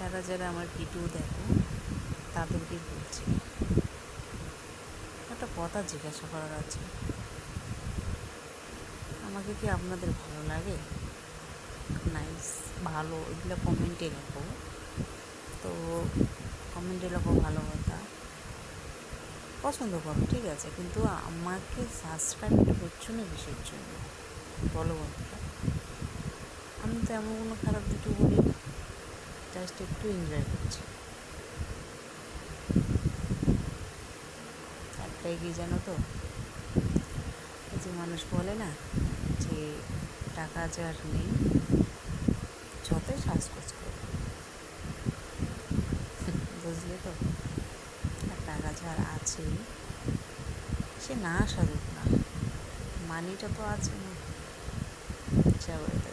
যারা যারা আমার ভিডিও দেখো তাদেরকে বলছি, একটা কথা জিজ্ঞাসা করার আছে। আমাকে কি আপনাদের ভালো লাগে? নাইস, ভালো, এগুলো কমেন্টে লেখো। তো কমেন্টে লেখো ভালো কথা, পছন্দ করো, ঠিক আছে, কিন্তু আমাকে সাবস্ক্রাইবটা করছো না কিসের জন্য বলো বন্ধুরা? আমি তো এমন কোনো খারাপ ভিডিও করি না, জাস্ট একটু এনজয় করছি। একটাই কি জানো তো, এই যে মানুষ বলে না যে টাকা যার নেই যতই শ্বাসকোচ করে, বুঝলে তো? আর টাকা যার আছে সে না সাজুক না, মানিটা তো আছে না। যা বলতে